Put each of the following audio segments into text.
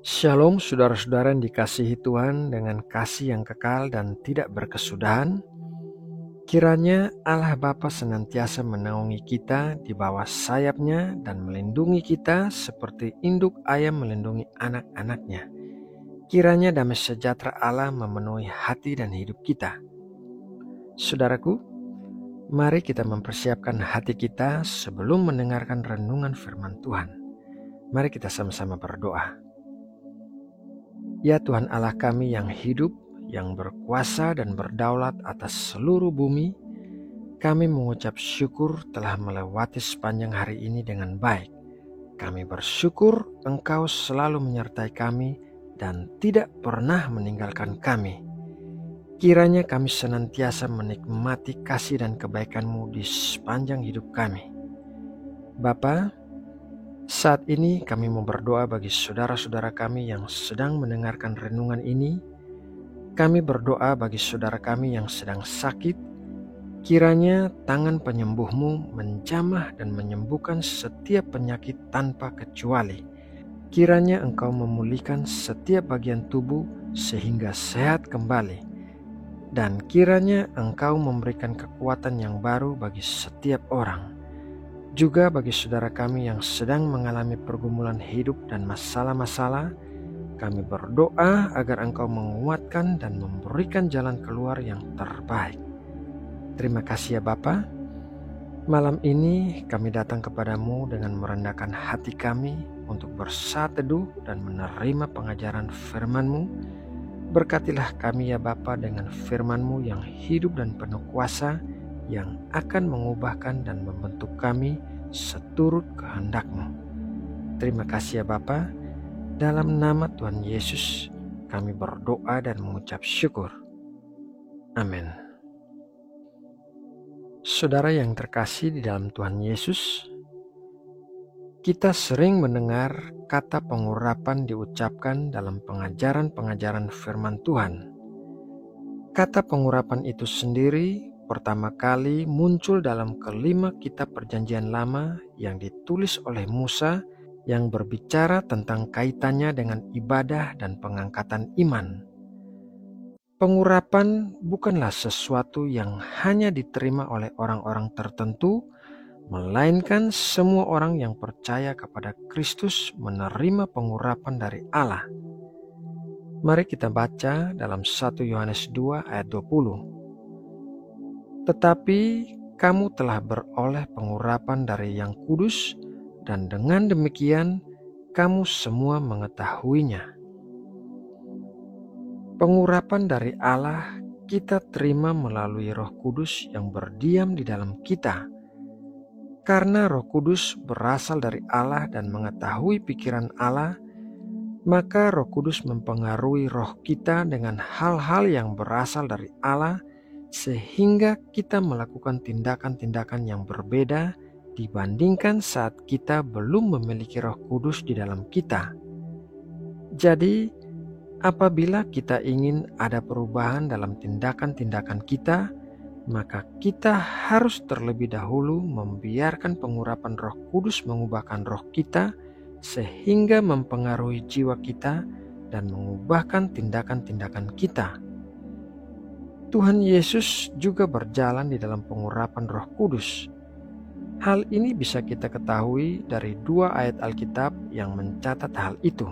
Shalom saudara-saudara yang dikasihi Tuhan dengan kasih yang kekal dan tidak berkesudahan. Kiranya Allah Bapa senantiasa menaungi kita di bawah sayapnya dan melindungi kita seperti induk ayam melindungi anak-anaknya. Kiranya damai sejahtera Allah memenuhi hati dan hidup kita. Saudaraku, mari kita mempersiapkan hati kita sebelum mendengarkan renungan firman Tuhan. Mari kita sama-sama berdoa. Ya Tuhan Allah kami yang hidup, yang berkuasa dan berdaulat atas seluruh bumi, kami mengucap syukur telah melewati sepanjang hari ini dengan baik. Kami bersyukur Engkau selalu menyertai kami dan tidak pernah meninggalkan kami. Kiranya kami senantiasa menikmati kasih dan kebaikan-Mu di sepanjang hidup kami. Bapa, saat ini kami mau berdoa bagi saudara-saudara kami yang sedang mendengarkan renungan ini. Kami berdoa bagi saudara kami yang sedang sakit. Kiranya tangan penyembuh-Mu menjamah dan menyembuhkan setiap penyakit tanpa kecuali. Kiranya Engkau memulihkan setiap bagian tubuh sehingga sehat kembali. Dan kiranya Engkau memberikan kekuatan yang baru bagi setiap orang. Juga bagi saudara kami yang sedang mengalami pergumulan hidup dan masalah-masalah, kami berdoa agar Engkau menguatkan dan memberikan jalan keluar yang terbaik. Terima kasih ya Bapa. Malam ini kami datang kepadamu dengan merendahkan hati kami untuk bersaat teduh dan menerima pengajaran firman-Mu. Berkatilah kami ya Bapa dengan firman-Mu yang hidup dan penuh kuasa, yang akan mengubahkan dan membentuk kami seturut kehendak-Mu. Terima kasih ya Bapa. Dalam nama Tuhan Yesus kami berdoa dan mengucap syukur. Amin. Saudara yang terkasih di dalam Tuhan Yesus, kita sering mendengar kata pengurapan diucapkan dalam pengajaran-pengajaran firman Tuhan. Kata pengurapan itu sendiri pertama kali muncul dalam kelima kitab Perjanjian Lama yang ditulis oleh Musa, yang berbicara tentang kaitannya dengan ibadah dan pengangkatan iman. Pengurapan bukanlah sesuatu yang hanya diterima oleh orang-orang tertentu, melainkan semua orang yang percaya kepada Kristus menerima pengurapan dari Allah. Mari kita baca dalam 1 Yohanes 2 ayat 20. Tetapi kamu telah beroleh pengurapan dari Yang Kudus, dan dengan demikian kamu semua mengetahuinya. Pengurapan dari Allah kita terima melalui Roh Kudus yang berdiam di dalam kita. Karena Roh Kudus berasal dari Allah dan mengetahui pikiran Allah, maka Roh Kudus mempengaruhi roh kita dengan hal-hal yang berasal dari Allah, sehingga kita melakukan tindakan-tindakan yang berbeda dibandingkan saat kita belum memiliki Roh Kudus di dalam kita. Jadi, apabila kita ingin ada perubahan dalam tindakan-tindakan kita, maka kita harus terlebih dahulu membiarkan pengurapan Roh Kudus mengubahkan roh kita, sehingga mempengaruhi jiwa kita dan mengubahkan tindakan-tindakan kita. Tuhan Yesus juga berjalan di dalam pengurapan Roh Kudus. Hal ini bisa kita ketahui dari 2 ayat Alkitab yang mencatat hal itu.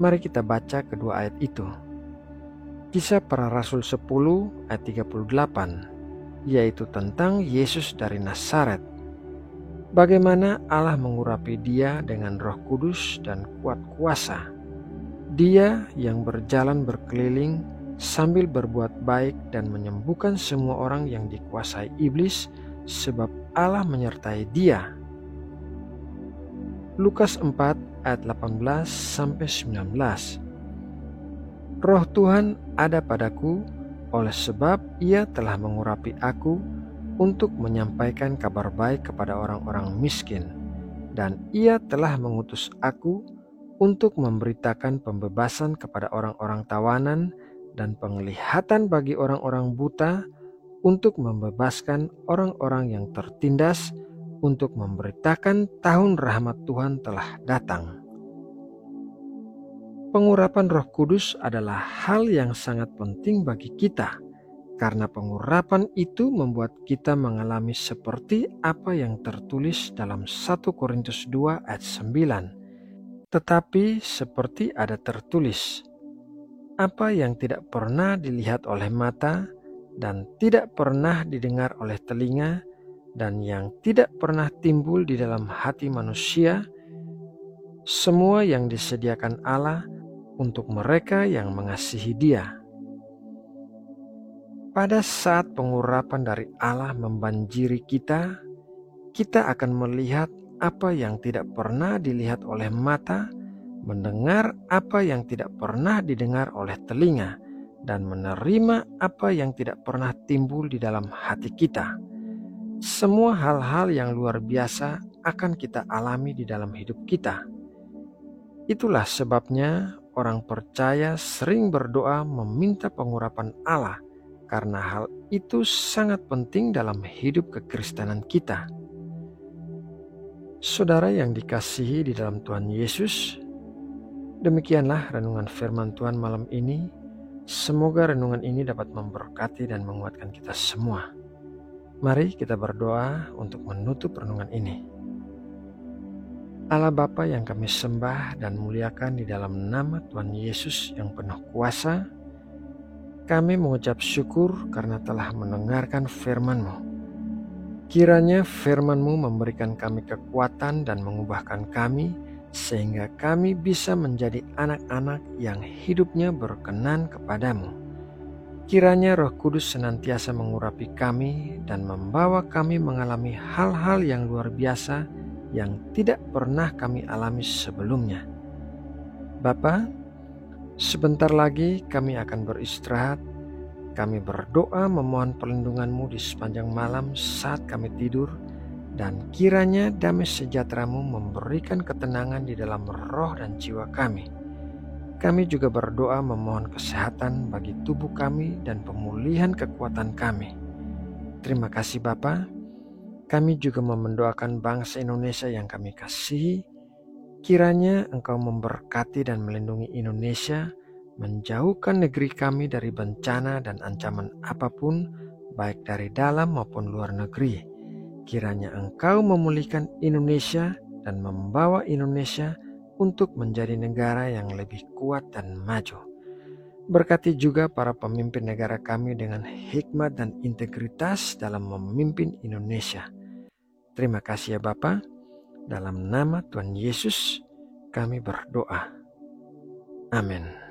Mari kita baca kedua ayat itu. Kisah Para Rasul 10 ayat 38, yaitu tentang Yesus dari Nazaret. Bagaimana Allah mengurapi dia dengan Roh Kudus dan kuat kuasa. Dia yang berjalan berkeliling sambil berbuat baik dan menyembuhkan semua orang yang dikuasai iblis, sebab Allah menyertai dia. Lukas 4 ayat 18-19. Roh Tuhan ada padaku, oleh sebab Ia telah mengurapi aku untuk menyampaikan kabar baik kepada orang-orang miskin, dan Ia telah mengutus aku untuk memberitakan pembebasan kepada orang-orang tawanan dan penglihatan bagi orang-orang buta, untuk membebaskan orang-orang yang tertindas, untuk memberitakan tahun rahmat Tuhan telah datang. Pengurapan Roh Kudus adalah hal yang sangat penting bagi kita, karena pengurapan itu membuat kita mengalami seperti apa yang tertulis dalam 1 Korintus 2 ayat 9. Tetapi seperti ada tertulis, apa yang tidak pernah dilihat oleh mata dan tidak pernah didengar oleh telinga dan yang tidak pernah timbul di dalam hati manusia, semua yang disediakan Allah untuk mereka yang mengasihi Dia. Pada saat pengurapan dari Allah membanjiri kita, kita akan melihat apa yang tidak pernah dilihat oleh mata, mendengar apa yang tidak pernah didengar oleh telinga, dan menerima apa yang tidak pernah timbul di dalam hati kita. Semua hal-hal yang luar biasa akan kita alami di dalam hidup kita. Itulah sebabnya orang percaya sering berdoa meminta pengurapan Allah, karena hal itu sangat penting dalam hidup kekristenan kita. Saudara yang dikasihi di dalam Tuhan Yesus, demikianlah renungan firman Tuhan malam ini. Semoga renungan ini dapat memberkati dan menguatkan kita semua. Mari kita berdoa untuk menutup renungan ini. Allah Bapa yang kami sembah dan muliakan di dalam nama Tuhan Yesus yang penuh kuasa, kami mengucap syukur karena telah mendengarkan firman-Mu. Kiranya firman-Mu memberikan kami kekuatan dan mengubahkan kami, sehingga kami bisa menjadi anak-anak yang hidupnya berkenan kepadamu. Kiranya Roh Kudus senantiasa mengurapi kami dan membawa kami mengalami hal-hal yang luar biasa yang tidak pernah kami alami sebelumnya. Bapa, sebentar lagi kami akan beristirahat. Kami berdoa memohon perlindungan-Mu di sepanjang malam saat kami tidur, dan kiranya damai sejahtera-Mu memberikan ketenangan di dalam roh dan jiwa kami. Kami juga berdoa memohon kesehatan bagi tubuh kami dan pemulihan kekuatan kami. Terima kasih Bapa. Kami juga mendoakan bangsa Indonesia yang kami kasihi. Kiranya Engkau memberkati dan melindungi Indonesia, menjauhkan negeri kami dari bencana dan ancaman apapun, baik dari dalam maupun luar negeri. Kiranya Engkau memulihkan Indonesia dan membawa Indonesia untuk menjadi negara yang lebih kuat dan maju. Berkati juga para pemimpin negara kami dengan hikmat dan integritas dalam memimpin Indonesia. Terima kasih ya Bapa. Dalam nama Tuhan Yesus kami berdoa. Amin.